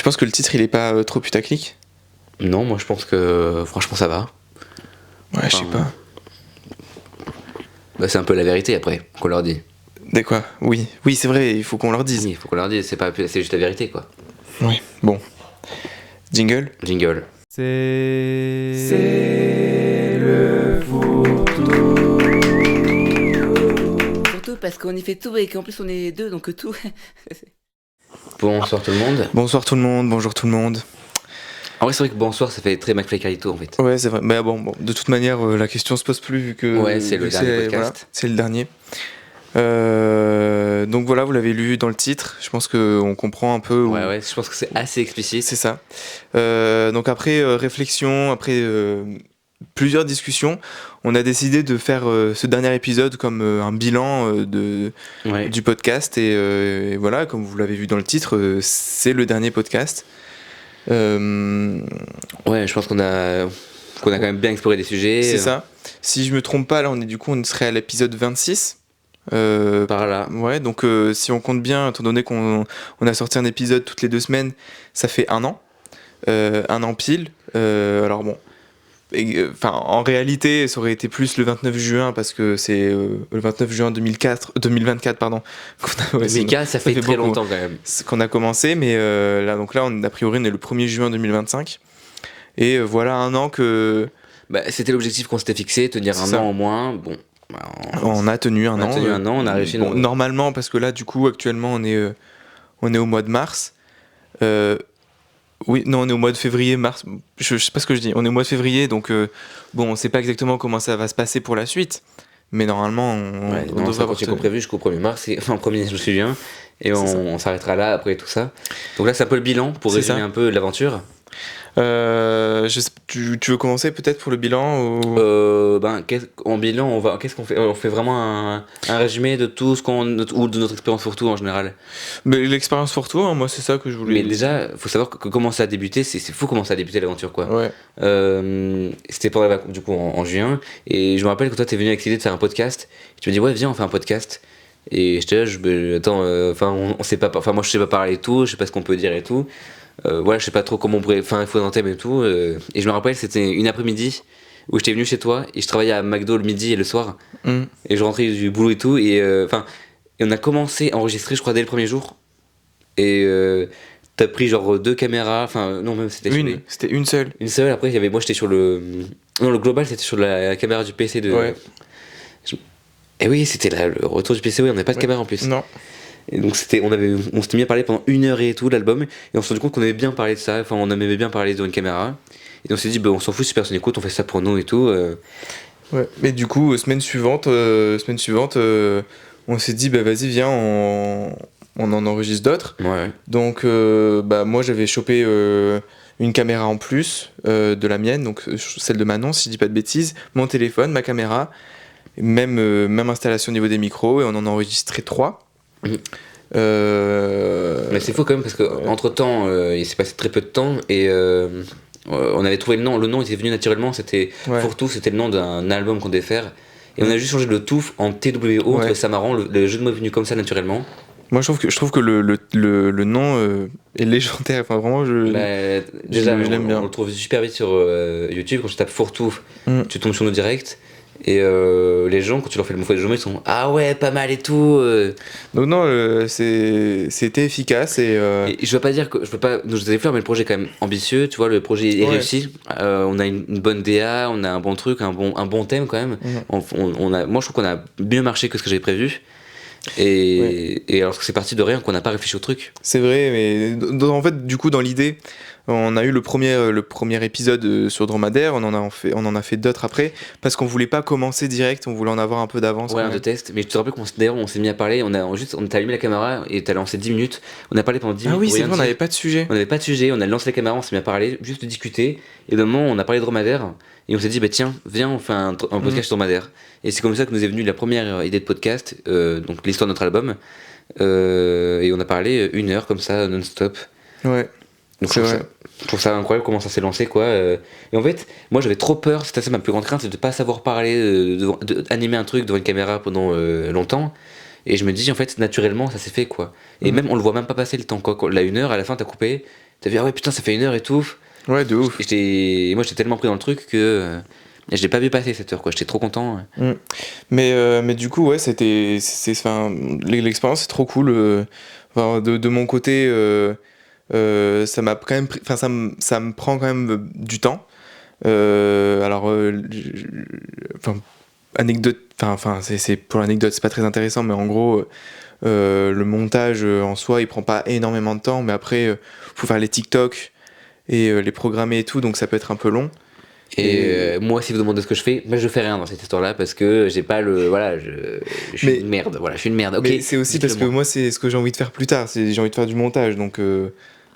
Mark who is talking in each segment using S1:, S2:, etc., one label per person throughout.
S1: Tu penses que le titre il est pas trop putaclic?
S2: Non, moi je pense que franchement ça va.
S1: Ouais, je sais pas.
S2: Bah, c'est un peu la vérité après qu'on leur dit.
S1: Des quoi? Oui, c'est vrai, il faut qu'on leur dise.
S2: Oui, il faut qu'on leur dise, c'est juste la vérité quoi.
S1: Oui, bon. Jingle.
S2: Jingle.
S3: C'est le fourre-tout.
S2: Surtout parce qu'on y fait tout et qu'en plus on est deux donc tout. Bonsoir tout le monde.
S1: Bonsoir tout le monde, bonjour tout le monde.
S2: En vrai c'est vrai que bonsoir ça fait très McFly Carlito en fait.
S1: Ouais, c'est vrai. Mais bon, de toute manière, la question se pose plus vu que.
S2: Ouais, c'est le dernier podcast.
S1: Voilà, c'est le dernier. Donc voilà, vous l'avez lu dans le titre. Je pense qu'on comprend un peu.
S2: Ouais, je pense que c'est assez explicite.
S1: C'est ça. Donc après réflexion, après plusieurs discussions, on a décidé de faire ce dernier épisode comme un bilan du podcast. Et voilà, comme vous l'avez vu dans le titre, c'est le dernier podcast.
S2: Ouais, je pense qu'on a quand même bien exploré des sujets.
S1: C'est ça. Si je me trompe pas, là, on serait à l'épisode 26.
S2: Par là.
S1: Ouais, donc si on compte bien, étant donné qu'on a sorti un épisode toutes les 2 semaines, ça fait 1 an. 1 an pile. Alors bon. En réalité, ça aurait été plus le 29 juin parce que c'est le 29 juin 2024, pardon.
S2: 2004, ça fait très
S1: beaucoup,
S2: longtemps quand même.
S1: Qu'on a commencé, mais là, a priori, on est le 1er juin 2025. Et voilà 1 an que.
S2: Bah, c'était l'objectif qu'on s'était fixé, tenir un an au moins. Bon.
S1: On a tenu un an.
S2: On a réussi.
S1: Normalement, parce que là, du coup, actuellement, on est au mois de mars. Oui, non, on est au mois de février, mars. Je sais pas ce que je dis. On est au mois de février, donc on sait pas exactement comment ça va se passer pour la suite. Mais normalement, on devrait avoir
S2: comme prévu jusqu'au 1er mars, enfin 1er juin, et on s'arrêtera là après tout ça. Donc là, c'est un peu le bilan pour résumer un peu l'aventure.
S1: Tu veux commencer peut-être pour le bilan ou...
S2: En bilan, qu'est-ce qu'on fait? On fait vraiment un résumé de tout ou de notre expérience pour tout en général.
S1: Mais l'expérience pour tout, hein, moi c'est ça que je voulais.
S2: Mais déjà, faut savoir que comment ça a débuté, c'est fou comment ça a débuté l'aventure quoi.
S1: Ouais.
S2: C'était pendant les vacances du coup en juin, et je me rappelle que toi t'es venu avec l'idée de faire un podcast. Et tu me dis ouais viens on fait un podcast. Et j'étais là, attends, on sait pas, moi je sais pas parler et tout, je sais pas ce qu'on peut dire et tout. Voilà, je sais pas trop comment on pourrait. Enfin, il faut un thème et tout. Et je me rappelle, c'était une après-midi où j'étais venu chez toi et je travaillais à McDo le midi et le soir. Et je rentrais du boulot et tout. Et on a commencé à enregistrer, je crois, dès le premier jour. Et t'as pris genre 2 caméras. Enfin, non, même c'était
S1: C'était une seule.
S2: Une seule. Après, moi j'étais sur le. Non, le global, c'était sur la caméra du PC de.
S1: Ouais.
S2: Et oui, c'était le retour du PC, oui, on n'avait pas de caméra en plus.
S1: Non.
S2: Et donc on s'était mis à parler pendant 1 heure et tout l'album, et on s'est rendu compte qu'on aimait bien parler de ça, on aimait bien parler devant une caméra, et on s'est dit on s'en fout si personne écoute, on fait ça pour nous et tout.
S1: Ouais. Mais du coup semaine suivante, on s'est dit vas-y viens on en enregistre d'autres.
S2: Ouais.
S1: Donc moi j'avais chopé une caméra en plus de la mienne, donc celle de Manon si je dis pas de bêtises, mon téléphone, ma caméra, même installation au niveau des micros, et on en a enregistré 3.
S2: Mais c'est faux quand même parce que entre temps il s'est passé très peu de temps et on avait trouvé le nom était venu naturellement, c'était Fourre-tout, c'était le nom d'un album qu'on devait faire, et on a juste changé le tout en TWO, on trouvait ça marrant, le jeu de mots est venu comme ça naturellement.
S1: Moi je trouve que le nom est légendaire, enfin vraiment
S2: déjà
S1: je l'aime bien.
S2: On le trouve super vite sur YouTube, quand tu tapes Fourre-tout tu tombes sur nos directs. Et les gens, quand tu leur fais le mot de jeu, ils sont ah ouais, pas mal et tout.
S1: Donc non, c'était efficace et
S2: je veux pas dire que je veux pas nous jeter des fleurs, mais le projet est quand même ambitieux. Tu vois, le projet est réussi. On a une bonne DA, on a un bon truc, un bon thème quand même. Moi, je trouve qu'on a mieux marché que ce que j'avais prévu. Et alors que c'est parti de rien, qu'on n'a pas réfléchi au truc.
S1: C'est vrai, mais en fait, du coup, dans l'idée, on a eu le premier épisode sur Dromadaire, on en a fait d'autres après, parce qu'on voulait pas commencer direct, on voulait en avoir un peu d'avance.
S2: Ouais, un de test. Mais je te rappelle qu'on s'est mis à parler, on t'a allumé la caméra et t'as lancé 10 minutes. On a parlé pendant 10 minutes.
S1: Ah oui, c'est vrai, on n'avait pas de sujet.
S2: On a lancé la caméra, on s'est mis à parler, juste de discuter. Et d'un moment, on a parlé de Dromadaire. Et on s'est dit, tiens, viens, on fait un podcast sur Dromadaire. Et c'est comme ça que nous est venue la première idée de podcast, donc l'histoire de notre album. Et on a parlé 1 heure comme ça, non-stop.
S1: Ouais.
S2: Donc je trouve ça incroyable comment ça s'est lancé quoi. Et en fait, moi j'avais trop peur, c'était ça ma plus grande crainte, c'est de pas savoir parler, d'animer un truc devant une caméra pendant longtemps. Et je me dis en fait naturellement ça s'est fait quoi. Et même on le voit même pas passer le temps quoi. La 1 heure à la fin t'as coupé, t'as vu, ah ouais, putain, ça fait 1 heure et tout.
S1: Ouais, de ouf.
S2: Et moi, j'étais tellement pris dans le truc que je l'ai pas vu passer cette heure, quoi. J'étais trop content.
S1: Mais du coup, ouais, enfin, l'expérience est trop cool. Enfin, de mon côté, ça m'a quand même enfin, ça me prend quand même du temps. Alors, enfin, anecdote, enfin, c'est pour l'anecdote, c'est pas très intéressant, mais en gros, le montage en soi, il prend pas énormément de temps, mais après, faut faire les TikTok et les programmer et tout, donc ça peut être un peu long.
S2: Et moi, si vous demandez ce que je fais, je fais rien dans cette histoire-là parce que j'ai pas le. Voilà, je suis une merde. Voilà, je suis une merde. Ok.
S1: Mais c'est aussi parce que moi, c'est ce que j'ai envie de faire plus tard. J'ai envie de faire du montage, donc.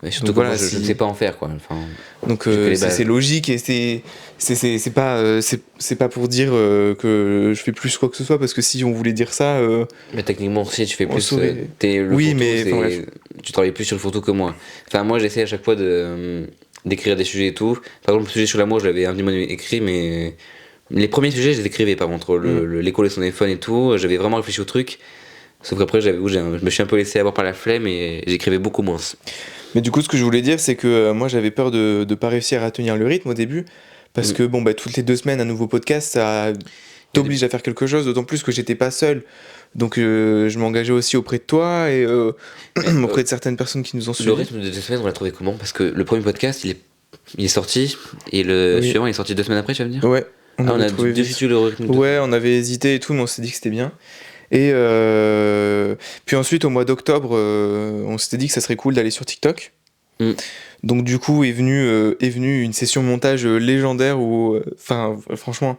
S2: Mais surtout
S1: donc
S2: que
S1: voilà,
S2: moi, je ne sais pas en faire, quoi. Enfin,
S1: donc c'est logique et c'est pas pour dire que je fais plus quoi que ce soit, parce que si on voulait dire ça.
S2: Mais techniquement, si tu fais plus.
S1: Oui,
S2: photo,
S1: mais enfin, bref.
S2: tu travailles plus sur le photo que moi. Enfin, moi, j'essaie à chaque fois d'écrire des sujets et tout. Par exemple, le sujet sur l'amour, je l'avais un minimum écrit, mais les premiers sujets, je les écrivais par contre. L'école et son iPhone et tout, j'avais vraiment réfléchi au truc. Sauf qu'après, je me suis un peu laissé avoir par la flemme et j'écrivais beaucoup moins.
S1: Mais du coup, ce que je voulais dire, c'est que moi, j'avais peur de pas réussir à tenir le rythme au début, parce que bon, bah, toutes les 2 semaines, un nouveau podcast, ça t'oblige à faire quelque chose, d'autant plus que j'étais pas seul. Donc je m'engageais aussi auprès de toi et auprès de certaines personnes qui nous ont suivis.
S2: Le rythme de 2 semaines, on l'a trouvé comment? Parce que le premier podcast, il est sorti et le suivant, il est sorti 2 semaines après, tu vas me dire?
S1: Ouais.
S2: On a déçu le rythme.
S1: Ouais, on avait hésité et tout, mais on s'est dit que c'était bien. Et puis ensuite, au mois d'octobre, on s'était dit que ça serait cool d'aller sur TikTok. Donc du coup est venue une session montage légendaire où, enfin, franchement,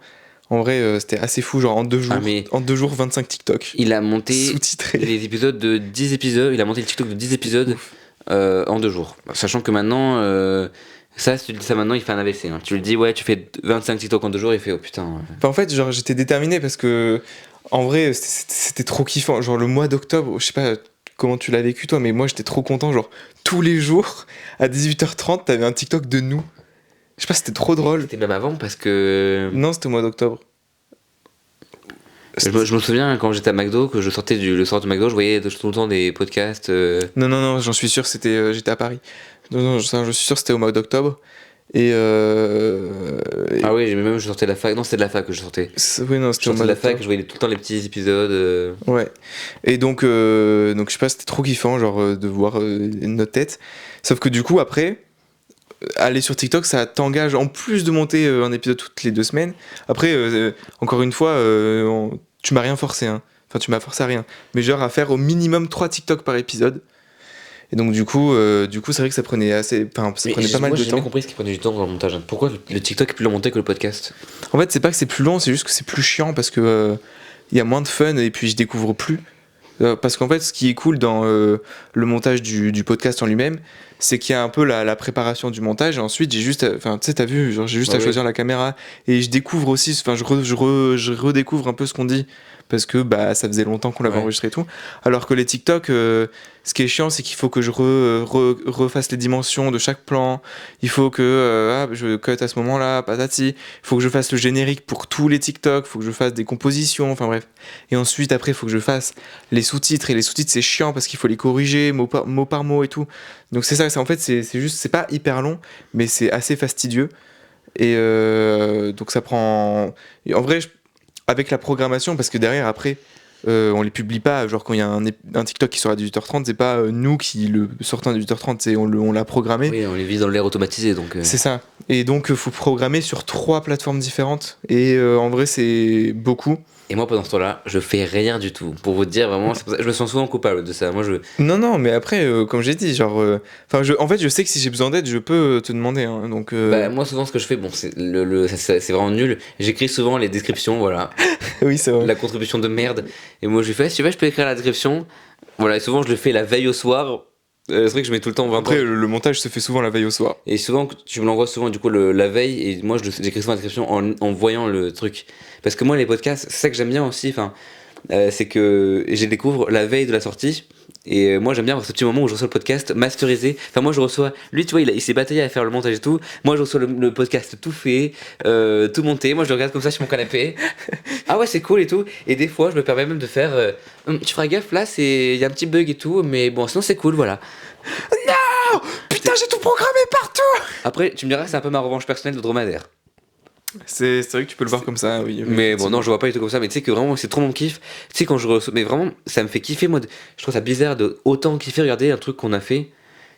S1: en vrai, c'était assez fou, genre en 2 jours, en 2 jours 25 TikTok.
S2: Il a monté
S1: sous-titré
S2: les épisodes de 10 épisodes, il a monté le TikTok de 10 épisodes en 2 jours. Sachant que maintenant, ça, si tu le dis ça maintenant, il fait un AVC. Hein. Tu le dis, ouais, tu fais 25 TikTok en 2 jours, il fait, oh putain. Ouais.
S1: Enfin, en fait, genre, j'étais déterminé parce que, en vrai, c'était trop kiffant. Genre, le mois d'octobre, je sais pas comment tu l'as vécu toi, mais moi, j'étais trop content. Genre, tous les jours, à 18h30, t'avais un TikTok de nous. Je sais pas, c'était trop drôle.
S2: C'était même avant parce que.
S1: Non, c'était au mois d'octobre.
S2: Je me souviens quand j'étais à McDo, que je sortais le soir du McDo, je voyais tout le temps des podcasts.
S1: Non, j'en suis sûr, j'étais à Paris. Non, je suis sûr, c'était au mois d'octobre.
S2: Ah oui, mais même je sortais de la fac. Non, c'était de la fac que je sortais.
S1: Oui, non, c'était
S2: de la fac, je voyais tout le temps les petits épisodes.
S1: Ouais. Et donc je sais pas, c'était trop kiffant, genre de voir notre tête. Sauf que du coup, après, aller sur TikTok, ça t'engage, en plus de monter un épisode toutes les 2 semaines. Après, encore une fois, tu m'as rien forcé, hein. Enfin, tu m'as forcé à rien. Mais genre à faire au minimum 3 TikTok par épisode. Et donc du coup c'est vrai que ça prenait pas mal de temps.
S2: J'ai jamais compris ce qui prenait du temps dans le montage. Pourquoi le TikTok est plus long monté que le podcast?
S1: En fait, c'est pas que c'est plus long, c'est juste que c'est plus chiant parce que y a moins de fun et puis je découvre plus. Parce qu'en fait, ce qui est cool dans le montage du podcast en lui-même, c'est qu'il y a un peu la préparation du montage et ensuite j'ai juste, enfin tu sais, t'as vu, genre j'ai juste à choisir la caméra et je découvre aussi, enfin je redécouvre un peu ce qu'on dit. Parce que bah, ça faisait longtemps qu'on l'avait enregistré et tout. Alors que les TikTok, ce qui est chiant, c'est qu'il faut que je refasse les dimensions de chaque plan. Il faut que je cut à ce moment-là, patati. Il faut que je fasse le générique pour tous les TikTok. Il faut que je fasse des compositions, enfin bref. Et ensuite, après, il faut que je fasse les sous-titres. Et les sous-titres, c'est chiant parce qu'il faut les corriger mot par mot et tout. Donc c'est ça, en fait, c'est juste, c'est pas hyper long, mais c'est assez fastidieux. Et donc ça prend... En vrai, avec la programmation, parce que derrière, après, on les publie pas, genre quand il y a un TikTok qui sort à 18h30, c'est pas nous qui le sortons à 18h30, c'est on l'a programmé.
S2: Oui, on les vise dans l'air automatisé, donc...
S1: C'est ça. Et donc, faut programmer sur 3 plateformes différentes, et en vrai, c'est beaucoup.
S2: Et moi, pendant ce temps-là, je fais rien du tout. Pour vous dire, vraiment, c'est pour ça, je me sens souvent coupable de ça. Moi,
S1: Non, mais après, comme j'ai dit, genre... en fait, je sais que si j'ai besoin d'aide, je peux te demander. Hein, donc,
S2: Bah, moi, souvent, ce que je fais, bon, c'est vraiment nul. J'écris souvent les descriptions, voilà.
S1: Oui, c'est vrai.
S2: La contribution de merde. Et moi, je lui fais, si tu veux, je peux écrire la description. Voilà, et souvent, je le fais la veille au soir. C'est vrai que je mets tout le temps 20
S1: Après,
S2: ans.
S1: le montage se fait souvent la veille au soir.
S2: Et souvent, tu me l'envoies souvent, du coup, la veille. Et moi, j'écris souvent la description en voyant le truc. Parce que moi, les podcasts, c'est ça que j'aime bien aussi. C'est que je découvre la veille de la sortie. Et moi, j'aime bien avoir ce petit moment où je reçois le podcast masterisé. Enfin, moi, je reçois. Lui, tu vois, il s'est bataillé à faire le montage et tout. Moi, je reçois le podcast tout fait, tout monté. Moi, je le regarde comme ça sur mon canapé. Ah ouais, c'est cool et tout. Et des fois, je me permets même de faire. Tu feras gaffe, là, il y a un petit bug et tout. Mais bon, sinon, c'est cool, voilà.
S1: Non, putain, j'ai tout programmé partout.
S2: Après, tu me diras, c'est un peu ma revanche personnelle de dromadaire.
S1: C'est vrai que tu peux le voir comme ça, oui.
S2: Mais bon, non, je vois pas du tout comme ça. Mais tu sais que vraiment, c'est trop mon kiff. Tu sais, quand je reçois. Mais vraiment, ça me fait kiffer. Moi, je trouve ça bizarre de autant kiffer regarder un truc qu'on a fait.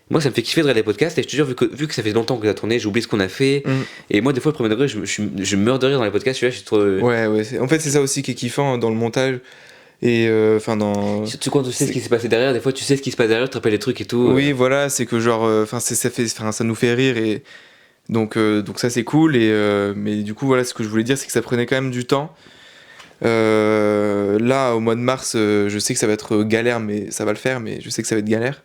S2: Moi, ça me fait kiffer de regarder les podcasts. Et je te jure, vu que ça fait longtemps que ça a tourné, j'ai oublié ce qu'on a fait. Et moi, des fois, le premier degré, je meurs de rire dans les podcasts. Je suis trop.
S1: Ouais. En fait, c'est ça aussi qui est kiffant dans le montage. Et enfin, dans.
S2: Surtout quand tu sais ce qui s'est passé derrière, des fois, tu sais ce qui se passe derrière, tu te rappelles les trucs et tout.
S1: Oui, voilà, c'est que genre. Enfin, ça nous fait rire. Et donc ça, c'est cool. Mais du coup, voilà, ce que je voulais dire, c'est que ça prenait quand même du temps. Là, au mois de mars, je sais que ça va être galère, mais ça va le faire, mais je sais que ça va être galère.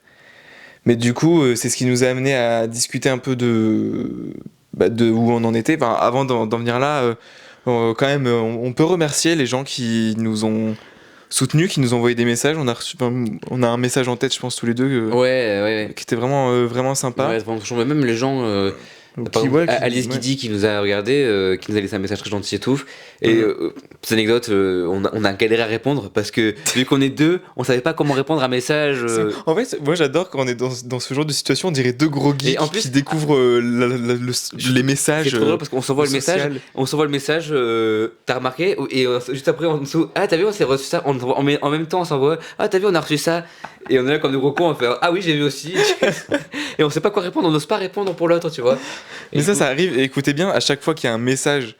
S1: Mais du coup, c'est ce qui nous a amené à discuter un peu de où on en était. Enfin, avant d'en venir là, quand même, on peut remercier les gens qui nous ont soutenus, qui nous ont envoyé des messages. On a un message en tête, je pense, tous les deux,
S2: Ouais.
S1: qui était vraiment sympa.
S2: Ouais, franchement, même les gens. Par exemple, Alice Guidi qui nous a regardé, qui nous a laissé un message très gentil et tout. Et petite anecdote, on a galéré à répondre parce que vu qu'on est deux, on savait pas comment répondre à un message.
S1: En fait, moi j'adore quand on est dans ce genre de situation, on dirait deux gros geeks qui découvrent les messages.
S2: C'est trop drôle parce qu'on s'envoie le message, t'as remarqué, et juste après on se dit, ah t'as vu, on s'est reçu ça, en même temps on s'envoie, ah t'as vu, on a reçu ça, et on est là comme des gros cons, on fait, ah oui j'ai vu aussi, et on sait pas quoi répondre, on n'ose pas répondre pour l'autre, tu vois.
S1: Mais ça arrive, et écoutez bien, à chaque fois qu'il y a un message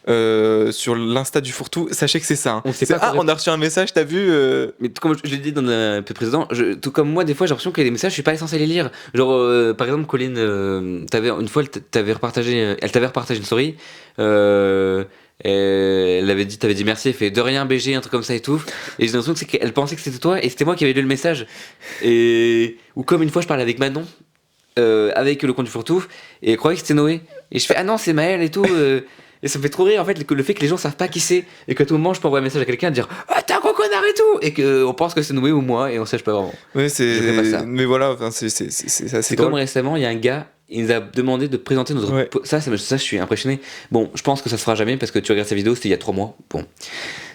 S1: sur l'insta du fourre-tout, sachez que c'est ça. Hein. On a reçu un message, t'as vu
S2: Mais comme je l'ai dit dans un peu précédent, tout comme moi, des fois j'ai l'impression qu'il y a des messages, je suis pas censé les lire. Genre, par exemple, Colline, une fois, elle t'avait repartagé une story. T'avais dit merci, elle fait de rien BG, un truc comme ça et tout. Et j'ai l'impression qu'elle pensait que c'était toi et c'était moi qui avais lu le message. Ou comme une fois, je parlais avec Manon. Avec le compte du fourre-tout et elle croyait que c'était Noé et je fais ah non c'est Maël et tout et ça me fait trop rire en fait le fait que les gens savent pas qui c'est et qu'à tout moment je peux envoyer un message à quelqu'un et dire ah t'es un gros connard et tout et qu'on pense que c'est Noé ou moi et on sache pas vraiment.
S1: Ouais mais voilà enfin,
S2: c'est comme récemment il y a un gars il nous a demandé de présenter notre ça je suis impressionné. Bon je pense que ça se fera jamais parce que tu regardes sa vidéo c'était il y a 3 mois bon.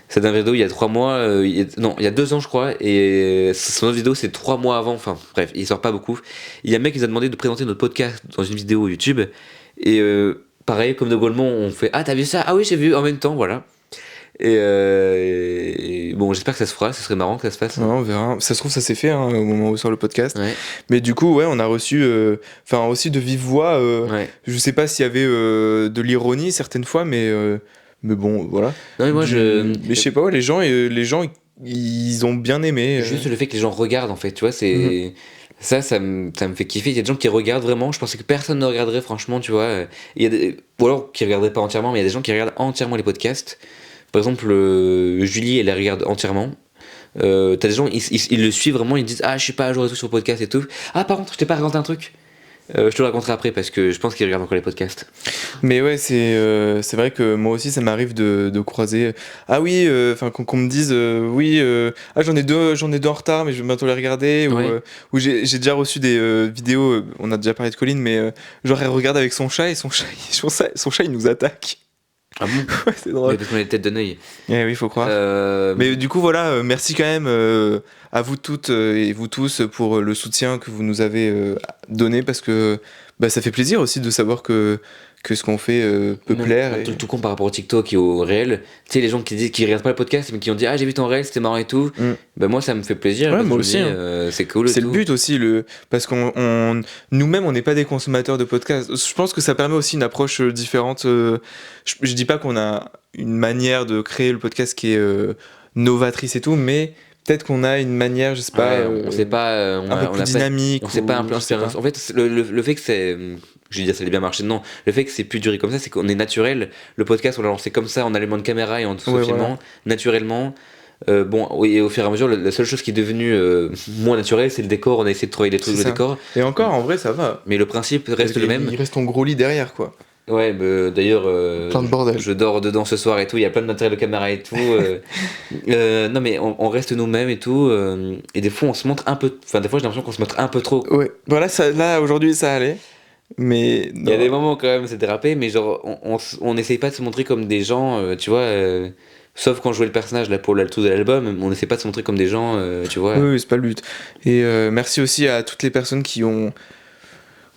S2: Cette dernière vidéo il y a 3 mois, il y a 2 ans je crois, et son autre vidéo c'est 3 mois avant, enfin bref, il sort pas beaucoup. Il y a un mec qui nous a demandé de présenter notre podcast dans une vidéo YouTube, et pareil, comme de Gaulement, on fait ah t'as vu ça? Ah oui j'ai vu en même temps, voilà. Et bon j'espère que ça se fera, ce serait marrant que ça se fasse.
S1: Ouais, on verra, ça se trouve ça s'est fait au moment où sort le podcast.
S2: Ouais.
S1: Mais du coup ouais on a reçu aussi de vive voix, je sais pas s'il y avait de l'ironie certaines fois, mais bon voilà.
S2: Non mais moi
S1: mais je sais pas, les gens ils ont bien aimé.
S2: Juste le fait que les gens regardent en fait, tu vois, c'est ça me fait kiffer. Il y a des gens qui regardent vraiment. Je pensais que personne ne regarderait franchement, tu vois. Ou alors qui regarderaient pas entièrement, mais il y a des gens qui regardent entièrement les podcasts. Par exemple, Julie, elle les regarde entièrement. T'as des gens, ils le suivent vraiment, ils disent ah je suis pas à jour et tout sur le podcast et tout. Ah par contre je t'ai pas raconté un truc. Je te le raconterai après parce que je pense qu'ils regardent encore les podcasts.
S1: Mais ouais, c'est vrai que moi aussi ça m'arrive de croiser. Ah oui, qu'on me dise oui, j'en ai deux en retard, mais je vais bientôt les regarder.
S2: Ouais.
S1: Ou j'ai déjà reçu des vidéos. On a déjà parlé de Colline, mais genre elle regarde avec son chat et son chat il nous attaque.
S2: Ah bon?
S1: Ouais, c'est drôle.
S2: Mais parce qu'on a des têtes de neuil.
S1: Oui, faut croire. Mais du coup, voilà, merci quand même à vous toutes et vous tous pour le soutien que vous nous avez donné, parce que ça fait plaisir aussi de savoir que ce qu'on fait peut plaire.
S2: Tout con par rapport au TikTok et au réel. Tu sais, les gens qui regardent pas le podcast mais qui ont dit ah j'ai vu ton réel, c'était marrant et tout. Moi ça me fait plaisir.
S1: Ouais, moi aussi.
S2: C'est cool.
S1: C'est le but aussi, parce qu'on nous-mêmes on n'est pas des consommateurs de podcasts. Je pense que ça permet aussi une approche différente. Je dis pas qu'on a une manière de créer le podcast qui est novatrice et tout, mais peut-être qu'on a une manière, je sais pas,
S2: on sait pas,
S1: un peu plus dynamique.
S2: On sait pas influencer. En fait, le fait que c'est, je vais dire ça allait bien marcher, non. Le fait que c'est plus duré comme ça, c'est qu'on est naturel. Le podcast, on l'a lancé comme ça, en allumant une caméra et en se filmant naturellement. Et au fur et à mesure, la seule chose qui est devenue moins naturelle, c'est le décor. On a essayé de travailler des trucs de décor.
S1: Et encore, en vrai, ça va.
S2: Mais le principe reste le même.
S1: Il reste ton gros lit derrière, quoi.
S2: Ouais, d'ailleurs,
S1: plein de bordel.
S2: Je dors dedans ce soir et tout, il y a plein de matériel de caméra et tout. Non, mais on reste nous-mêmes et tout. Et des fois, on se montre un peu. Enfin, des fois, j'ai l'impression qu'on se montre un peu trop.
S1: Ouais, voilà, là aujourd'hui, ça allait. Mais.
S2: Il y a des moments quand même, c'est dérapé, mais genre, on n'essaye pas de se montrer comme des gens, tu vois. Sauf quand je jouais le personnage là pour tout de l'album, on n'essaie pas de se montrer comme des gens, tu vois.
S1: Oui, c'est pas le but. Et merci aussi à toutes les personnes qui ont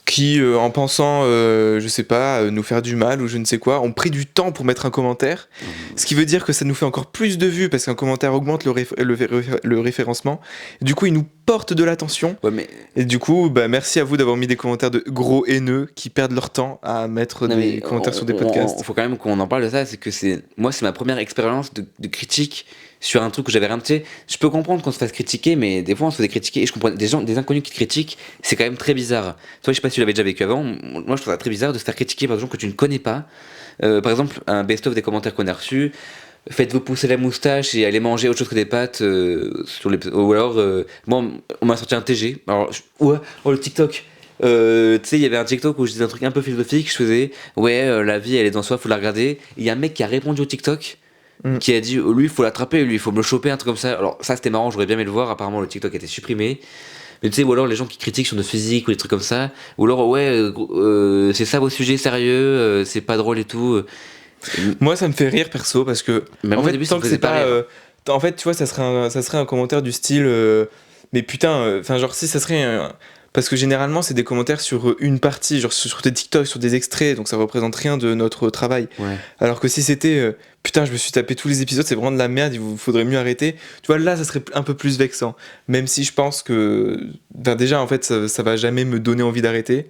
S1: qui, en pensant, je sais pas, nous faire du mal ou je ne sais quoi, ont pris du temps pour mettre un commentaire, ce qui veut dire que ça nous fait encore plus de vues parce qu'un commentaire augmente le référencement. Du coup, ils nous portent de l'attention.
S2: Ouais, mais
S1: Et du coup, bah, merci à vous d'avoir mis des commentaires de gros haineux qui perdent leur temps à mettre
S2: non,
S1: des
S2: mais
S1: commentaires sur des podcasts.
S2: Il faut quand même qu'on en parle de ça, c'est que c'est ma première expérience de critique sur un truc où j'avais rien. Tu sais, je peux comprendre qu'on se fasse critiquer, mais des fois on se fait critiquer et je comprends des inconnus qui te critiquent, c'est quand même très bizarre. Toi, je sais pas si tu l'avais déjà vécu avant, moi je trouve ça très bizarre de se faire critiquer par des gens que tu ne connais pas. Par exemple, un best-of des commentaires qu'on a reçus. Faites-vous pousser la moustache et allez manger autre chose que des pâtes ou alors moi on m'a sorti un TG. Alors le TikTok. Tu sais, il y avait un TikTok où je disais un truc un peu philosophique, je faisais la vie elle est dans soi, faut la regarder. Il y a un mec qui a répondu au TikTok qui a dit lui il faut l'attraper, lui il faut me le choper, un truc comme ça. Alors ça c'était marrant, j'aurais bien aimé le voir, apparemment le TikTok a été supprimé. Mais tu sais, ou alors les gens qui critiquent sur notre physique ou des trucs comme ça, ou alors c'est ça vos sujets sérieux, c'est pas drôle et tout.
S1: Moi, ça me fait rire perso parce que
S2: Même
S1: en
S2: au
S1: fait,
S2: début, ça
S1: tant
S2: me
S1: que
S2: faisait
S1: c'est
S2: pas
S1: pas,
S2: rire.
S1: en fait, tu vois, ça serait un commentaire du style, mais putain, enfin genre si ça serait, parce que généralement c'est des commentaires sur une partie, genre sur tes TikTok, sur des extraits, donc ça représente rien de notre travail.
S2: Ouais.
S1: Alors que si c'était, putain, je me suis tapé tous les épisodes, c'est vraiment de la merde, il vous faudrait mieux arrêter. Tu vois, là, ça serait un peu plus vexant, même si je pense que, ben, déjà en fait, ça va jamais me donner envie d'arrêter.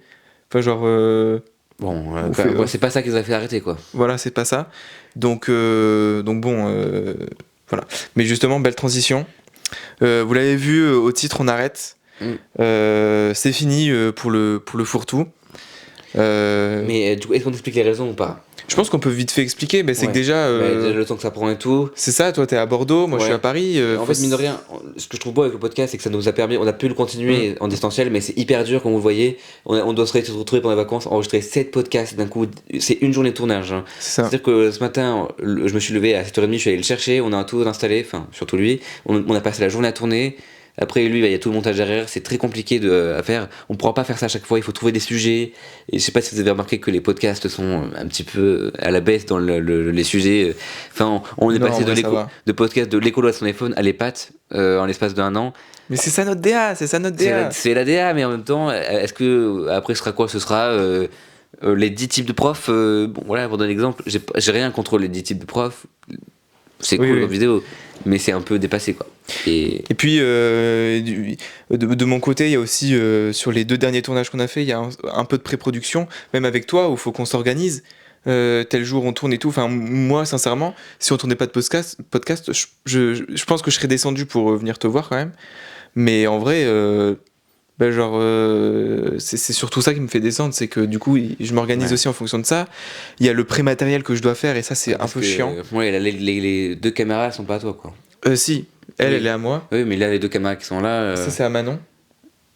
S1: Enfin genre.
S2: Bon,
S1: On fait,
S2: c'est pas ça qui nous a fait arrêter quoi.
S1: Voilà, c'est pas ça. Donc bon, voilà. Mais justement, belle transition. Vous l'avez vu au titre, on arrête. C'est fini pour le fourre-tout.
S2: Mais du coup, est-ce qu'on explique les raisons ou pas?
S1: Je pense qu'on peut vite fait expliquer. C'est que déjà,
S2: Déjà, le temps que ça prend et tout.
S1: c'est ça. Toi, t'es à Bordeaux, moi, je suis à Paris.
S2: En fait, mine de rien, ce que je trouve beau avec le podcast, c'est que ça nous a permis, on a pu le continuer en distanciel, mais c'est hyper dur, comme vous le voyez. On doit se retrouver pendant les vacances, enregistrer 7 podcasts d'un coup. C'est une journée de tournage. Hein.
S1: C'est ça.
S2: C'est-à-dire que ce matin, je me suis levé à 7h30, je suis allé le chercher, on a tout installé, enfin, surtout lui. On a passé la journée à tourner. Après lui, il y a tout le montage derrière, c'est très compliqué à faire. On ne pourra pas faire ça à chaque fois, il faut trouver des sujets. Et je sais pas si vous avez remarqué que les podcasts sont un petit peu à la baisse dans les sujets. Enfin, on est passé de podcast de l'écolo à son iPhone à l'EPAT en l'espace d'1 an.
S1: Mais c'est ça notre DA, c'est ça notre DA.
S2: C'est la DA, mais en même temps, est-ce que après ce sera quoi? Ce sera les 10 types de profs. Bon, voilà, pour donner l'exemple, j'ai rien contre les 10 types de profs. C'est cool en vidéo, mais c'est un peu dépassé quoi. Et
S1: puis de mon côté, il y a aussi sur les 2 derniers tournages qu'on a fait, il y a un peu de pré-production, même avec toi, où il faut qu'on s'organise. Tel jour on tourne et tout. Enfin, moi, sincèrement, si on tournait pas de podcast, je pense que je serais descendu pour venir te voir quand même. Mais en vrai, c'est surtout ça qui me fait descendre, c'est que du coup je m'organise aussi en fonction de ça. Il y a le pré-matériel que je dois faire et ça c'est un peu chiant.
S2: Les 2 caméras sont pas à toi quoi.
S1: Si, elle est à moi.
S2: Oui, mais là les 2 caméras qui sont là.
S1: Ça c'est à Manon.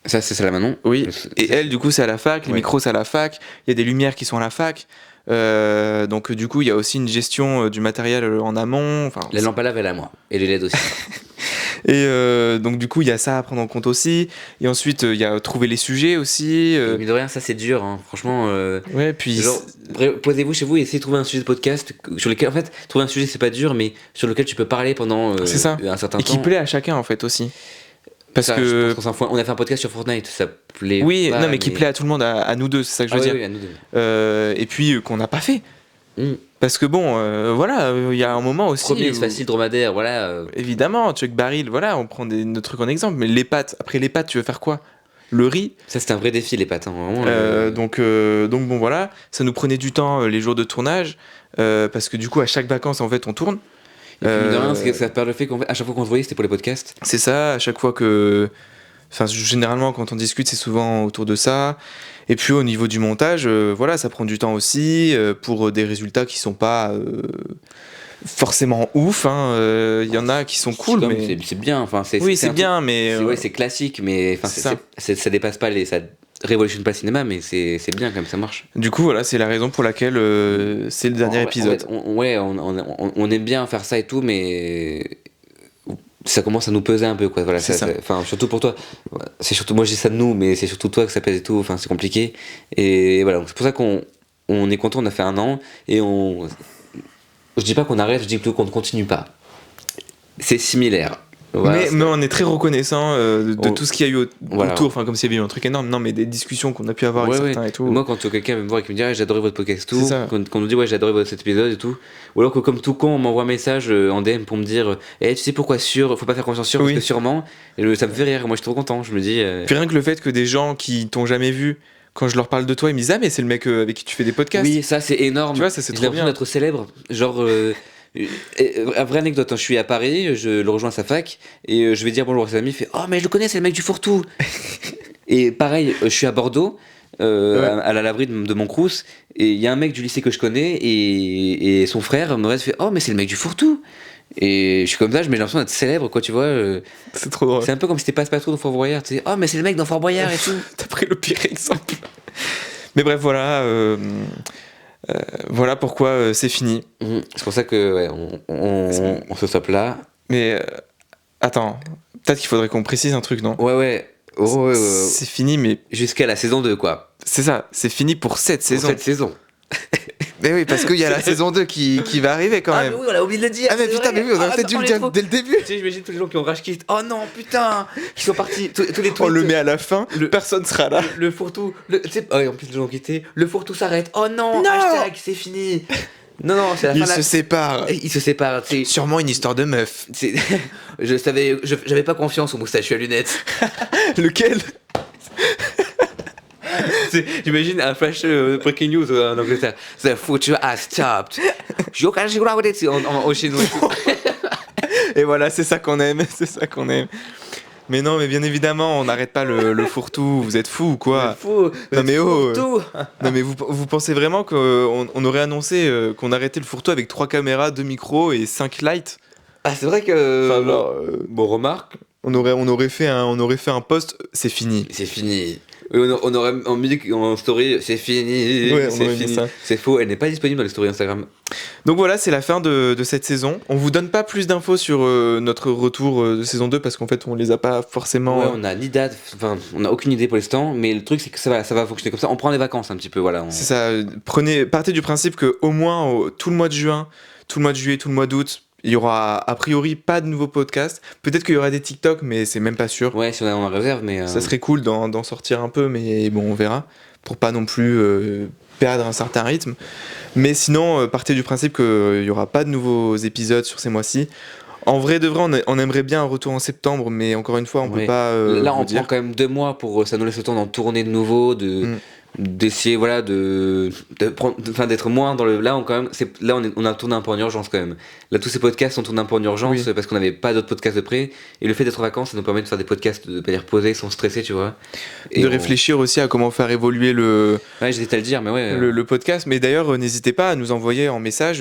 S2: Ça c'est la Manon.
S1: Oui. Et elle du coup c'est à la fac, les micros c'est à la fac, il y a des lumières qui sont à la fac. Donc du coup il y a aussi une gestion du matériel en amont.
S2: La lampe à lave elle est à moi et les LED aussi.
S1: Et donc du coup il y a ça à prendre en compte aussi. Et ensuite il y a trouver les sujets aussi.
S2: Mais de rien ça c'est dur hein. Franchement.
S1: Ouais puis.
S2: Genre, posez-vous chez vous et essayez de trouver un sujet de podcast sur lequel en fait trouver un sujet c'est pas dur mais sur lequel tu peux parler pendant
S1: c'est ça.
S2: un certain temps.
S1: Et qui plaît à chacun en fait aussi. Parce
S2: ça,
S1: que
S2: on a fait un podcast sur Fortnite, ça plaît.
S1: Oui,
S2: pas,
S1: non mais qui plaît à tout le monde, à nous deux, c'est ça que je veux dire.
S2: Oui, à nous deux.
S1: Et puis qu'on n'a pas fait. Parce que bon, voilà, il y a un moment aussi.
S2: Premier, c'est facile, dromadaire, voilà.
S1: Évidemment, Chuck Barrel, voilà, on prend nos trucs en exemple. Mais les pâtes, après les pâtes, tu veux faire quoi? Le riz.
S2: Ça, c'est un vrai défi, les pâtes. Hein, vraiment,
S1: donc bon, voilà, ça nous prenait du temps les jours de tournage. Parce que du coup, à chaque vacances, en fait, on tourne.
S2: Et puis, de rien, ça perd le fait qu'à chaque fois qu'on se voyait, c'était pour les podcasts.
S1: C'est ça, à chaque fois que. Enfin, généralement, quand on discute, c'est souvent autour de ça. Et puis, au niveau du montage, voilà, ça prend du temps aussi pour des résultats qui sont pas forcément ouf. Il y en a qui sont cool, mais
S2: c'est bien. Enfin, c'est
S1: bien, mais
S2: c'est classique, mais ça dépasse pas ça révolutionne pas le cinéma, mais c'est bien quand même, ça marche.
S1: Du coup, voilà, c'est la raison pour laquelle c'est le dernier épisode.
S2: En fait, on aime bien faire ça et tout, mais ça commence à nous peser un peu quoi. Voilà, enfin surtout pour toi, c'est surtout moi je dis ça de nous, mais c'est surtout toi que ça pèse et tout, enfin c'est compliqué et voilà, donc c'est pour ça qu'on est content, on a fait 1 an et je dis pas qu'on arrête, je dis plutôt qu'on ne continue pas, c'est similaire. Voilà,
S1: mais on est très reconnaissant de
S2: Oh.
S1: tout ce qu'il y a eu
S2: Voilà.
S1: autour, enfin comme s'il y avait eu un truc énorme, non mais des discussions qu'on a pu avoir
S2: Ouais,
S1: avec
S2: ouais.
S1: certains et tout.
S2: Moi, quand quelqu'un vient me voir et qui me dit j'ai adoré votre podcast, tout,
S1: C'est ça.
S2: qu'on nous dit ouais, j'ai adoré cet épisode et tout, ou alors que comme tout con, on m'envoie un message en DM pour me dire tu sais pourquoi sûr, faut pas faire confiance sûr,
S1: Oui.
S2: parce que sûrement, et ça me fait rire. Moi, je suis trop content. Je me dis.
S1: Puis rien que le fait que des gens qui t'ont jamais vu, quand je leur parle de toi, ils me disent ah mais c'est le mec avec qui tu fais des podcasts.
S2: Oui, ça c'est énorme.
S1: Tu vois, ça, c'est
S2: J'ai
S1: trop
S2: l'impression
S1: bien.
S2: d'être célèbre. Genre, vraie anecdote, hein, je suis à Paris, je le rejoins à sa fac, et je vais dire bonjour à ses amis, il fait oh, mais je le connais, c'est le mec du fourre-tout. Et pareil, je suis à Bordeaux,
S1: Ouais.
S2: à la laverie de mon crous, et il y a un mec du lycée que je connais, et son frère me fait oh, mais c'est le mec du fourre-tout. Et je suis comme ça, mais j'ai l'impression d'être célèbre, quoi, tu vois.
S1: C'est trop drôle.
S2: C'est un peu comme si t'es passe-partout dans Fort Boyard, tu sais, oh, mais c'est le mec dans Fort Boyard et tout.
S1: T'as pris le pire exemple. Mais bref, voilà pourquoi c'est fini.
S2: C'est pour ça que ouais, on se stoppe là.
S1: Mais attends, peut-être qu'il faudrait qu'on précise un truc, non?
S2: Ouais. Oh,
S1: C'est fini, mais
S2: jusqu'à la saison 2, quoi.
S1: c'est ça, c'est fini pour cette
S2: Pour
S1: saison.
S2: cette saison.
S1: Mais oui, parce qu'il y a la saison 2 qui va arriver quand même.
S2: mais oui, on a oublié de le dire.
S1: Ah mais
S2: c'est
S1: putain,
S2: vrai.
S1: mais oui, on aurait peut-être dû le dire dès le début.
S2: Tu sais, j'imagine tous les gens qui ont rage quit. Oh non, putain, qui sont partis. Tous les tweets.
S1: On le met à la fin,
S2: Le-
S1: personne sera là.
S2: Le fourre-tout. Tu sais, en plus, les gens ont quitté. Le fourre-tout s'arrête. Oh non,
S1: Non.
S2: hashtag, c'est fini. Non, c'est la fin
S1: Ils
S2: de la.
S1: se séparent.
S2: Ils se séparent. Tu sais,
S1: Sûrement une histoire de meuf.
S2: j'avais pas confiance au moustachu à lunettes.
S1: Lequel?
S2: J'imagine un flash breaking news en Angleterre. The future has stopped. You can see what it is en chinois.
S1: Et voilà, c'est ça qu'on aime, c'est ça qu'on aime. Mais non, mais bien évidemment, on n'arrête pas le fourre-tout. Vous êtes fous ou quoi?
S2: Fou.
S1: Non, mais oh,
S2: Tout.
S1: Non mais vous pensez vraiment qu'on aurait annoncé qu'on arrêtait le fourre-tout avec 3 caméras, 2 micros et 5 lights?
S2: Ah, c'est vrai que.
S1: Enfin, genre,
S2: bon, remarque.
S1: on aurait fait un post, c'est fini.
S2: C'est fini. Oui, on aurait en musique, en story, c'est fini.
S1: Ouais, on
S2: c'est
S1: aurait mis
S2: fini.
S1: ça.
S2: C'est faux, elle n'est pas disponible dans les stories Instagram.
S1: Donc voilà, c'est la fin de cette saison. On vous donne pas plus d'infos sur notre retour de saison 2 parce qu'en fait on les a pas forcément.
S2: Ouais, on a ni date, enfin, on a aucune idée pour l'instant, mais le truc c'est que ça va fonctionner comme ça. On prend les vacances un petit peu, voilà.
S1: C'est ça. Partez du principe que au moins tout le mois de juin, tout le mois de juillet, tout le mois d'août, il y aura a priori pas de nouveaux podcasts. Peut-être qu'il y aura des TikTok, mais c'est même pas sûr.
S2: Ouais, si on a en réserve, mais.
S1: Ça serait cool d'en sortir un peu, mais bon, on verra. Pour pas non plus perdre un certain rythme. Mais sinon, partez du principe qu'il n'y aura pas de nouveaux épisodes sur ces mois-ci. En vrai de vrai, on aimerait bien un retour en septembre, mais encore une fois, on
S2: Ouais.
S1: peut pas.
S2: Là,
S1: vous
S2: on
S1: dire.
S2: prend quand même 2 mois pour. Ça nous laisse le temps d'en tourner de nouveau, d'essayer, voilà, d'être moins dans le. Là, on a tourné un peu en urgence quand même. Là, tous ces podcasts, on tourne un peu en urgence
S1: Oui.
S2: parce qu'on n'avait pas d'autres podcasts de près. Et le fait d'être en vacances, ça nous permet de faire des podcasts de manière posée, sans stresser, tu vois. Et
S1: De réfléchir aussi à comment faire évoluer
S2: Ouais, j'hésitais à le dire, mais ouais.
S1: le podcast. Mais d'ailleurs, n'hésitez pas à nous envoyer en message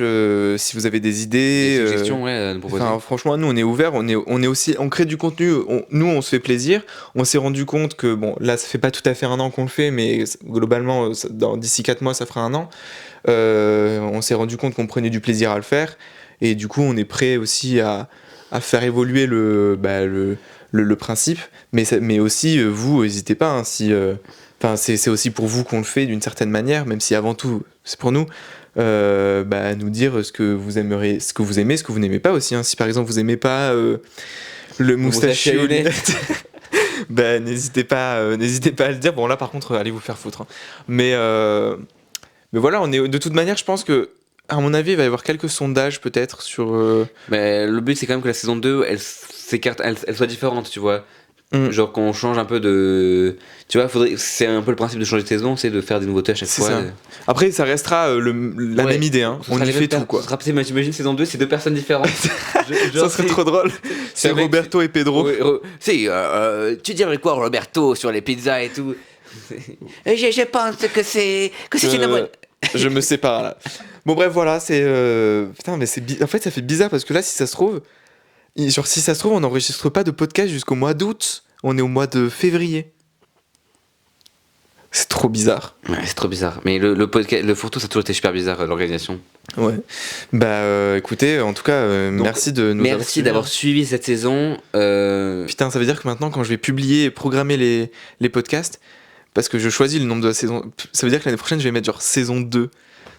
S1: si vous avez des idées.
S2: des suggestions, ouais, à nous proposer.
S1: Enfin, franchement, nous, on est ouverts, on est aussi, on crée du contenu. Nous, on se fait plaisir. On s'est rendu compte que, bon, là, ça fait pas tout à fait un an qu'on le fait, mais globalement, d'ici 4 mois, ça fera un an. On s'est rendu compte qu'on prenait du plaisir à le faire, et du coup, on est prêt aussi à faire évoluer le principe. Mais aussi, vous, n'hésitez pas. Hein, c'est aussi pour vous qu'on le fait d'une certaine manière, même si avant tout, c'est pour nous. Nous dire ce que vous aimeriez, ce que vous aimez, ce que vous n'aimez pas aussi. Hein. Si par exemple vous aimez pas le moustachu à lunettes, n'hésitez pas à le dire. Bon là par contre allez vous faire foutre. Hein. Mais voilà, on est de toute manière, je pense que à mon avis il va y avoir quelques sondages peut-être sur.
S2: Mais le but, c'est quand même que la saison 2, elle s'écarte, elle soit différente, tu vois. Genre qu'on change un peu de. Tu vois, c'est un peu le principe de changer de saison, c'est de faire des nouveautés à chaque
S1: C'est
S2: fois.
S1: ça. Après ça restera la
S2: Ouais.
S1: même idée. Hein.
S2: Ce
S1: On
S2: sera
S1: y
S2: les
S1: fait
S2: mêmes
S1: tout quoi.
S2: T'imagines saison 2, c'est 2 personnes différentes.
S1: Ça serait trop drôle. C'est
S2: un mec-
S1: Roberto et Pedro.
S2: Tu dirais quoi, Roberto, sur les pizzas et tout? Je pense que c'est une bonne.
S1: Je me sépare là. Bon bref voilà, c'est putain mais en fait ça fait bizarre parce que là si ça se trouve on n'enregistre pas de podcast jusqu'au mois d'août, on est au mois de février. C'est trop bizarre.
S2: Ouais, c'est trop bizarre. Mais le podcast, le fourre-tout, ça a toujours été super bizarre, l'organisation.
S1: Ouais. Écoutez, en tout cas merci de nous
S2: Merci d'avoir suivi cette saison.
S1: Putain, ça veut dire que maintenant quand je vais publier et programmer les podcasts, parce que je choisis le nombre de la saison, ça veut dire que l'année prochaine je vais mettre genre saison 2.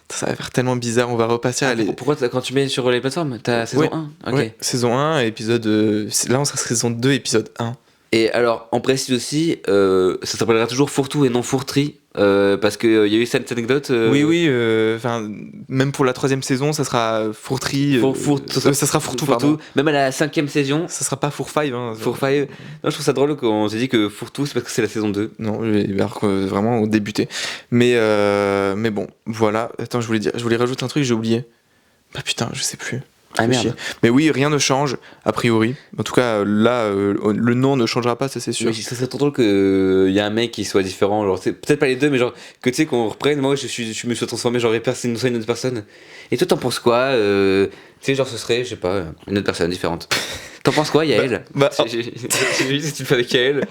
S1: Ça va faire tellement bizarre, on va repasser à
S2: Pourquoi quand tu mets sur les plateformes, t'as saison
S1: Ouais.
S2: 1? Ok.
S1: Ouais, saison 1, épisode... là, on sera saison 2, épisode 1.
S2: Et alors, on précise aussi, ça s'appellera toujours Fourre-tout et non Fourterie, parce qu'il y a eu cette anecdote.
S1: Oui, enfin, même pour la 3e saison, ça sera fourterie. Ça sera fourre-tout, pardon.
S2: Même à la 5e saison.
S1: Ça sera pas four-five. Hein,
S2: Four-five. Non, je trouve ça drôle qu'on s'est dit que Fourre-tout, c'est parce que c'est la saison 2.
S1: Non, alors que vraiment, on débutait. Mais bon, voilà. Attends, je voulais rajouter un truc, j'ai oublié. Bah putain, je sais plus.
S2: Ah merde.
S1: Mais oui, rien ne change, a priori. En tout cas, là, le nom ne changera pas, ça c'est sûr.
S2: Mais ça serait trop drôle qu'il y a un mec qui soit différent, genre peut-être pas les deux, mais genre que tu sais qu'on reprenne. Moi je me suis transformé genre une autre personne. Et toi t'en penses quoi tu sais genre ce serait, je sais pas, une autre personne différente. T'en penses quoi Yael? J'ai vu ce que tu fais avec Yael.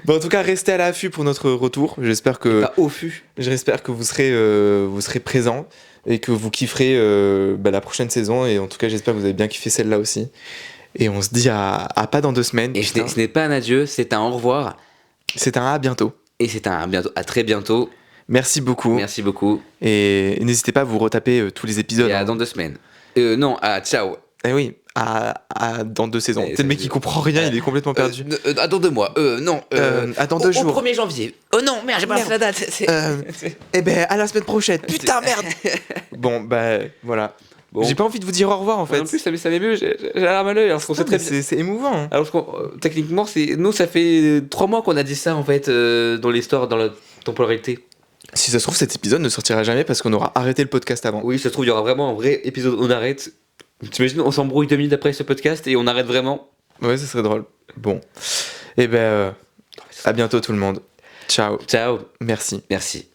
S1: Bon, en tout cas, restez à l'affût pour notre retour. J'espère que
S2: Pas au fût.
S1: J'espère que vous serez présents et que vous kifferez la prochaine saison. Et en tout cas, j'espère que vous avez bien kiffé celle-là aussi. Et on se dit à pas dans 2 semaines.
S2: Et ce n'est pas un adieu, c'est un au revoir.
S1: C'est un à bientôt.
S2: Et c'est un bientôt, à très bientôt.
S1: Merci beaucoup.
S2: Merci beaucoup.
S1: Et n'hésitez pas à vous retaper tous les épisodes.
S2: Et à dans 2 semaines. Non, à ciao.
S1: Eh oui, à dans 2 saisons. C'est le mec qui comprend rien, il est complètement perdu.
S2: À dans 2 mois. Non.
S1: À dans 2 jours.
S2: Au 1er janvier. Oh non, merde, j'ai pas lancé la date.
S1: Eh ben, à la semaine prochaine. Putain, merde. Bon, bah, voilà. Bon. J'ai pas envie de vous dire au revoir en fait.
S2: En plus, ça m'émeut, j'ai la larme à l'œil. Alors qu'on sait très
S1: c'est émouvant. Hein.
S2: Alors techniquement, nous, ça fait 3 mois qu'on a dit ça en fait dans l'histoire, dans la temporalité.
S1: Si ça se trouve, cet épisode ne sortira jamais parce qu'on aura arrêté le podcast avant.
S2: Oui, ça se trouve, il y aura vraiment un vrai épisode, on arrête. T'imagines, on s'embrouille 2 minutes après ce podcast et on arrête vraiment.
S1: Ouais, ça serait drôle. Bon. Et ben, à bientôt tout le monde. Ciao.
S2: Ciao.
S1: Merci.
S2: Merci.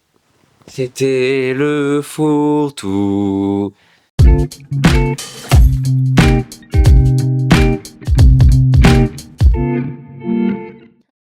S2: C'était le fourre-tout.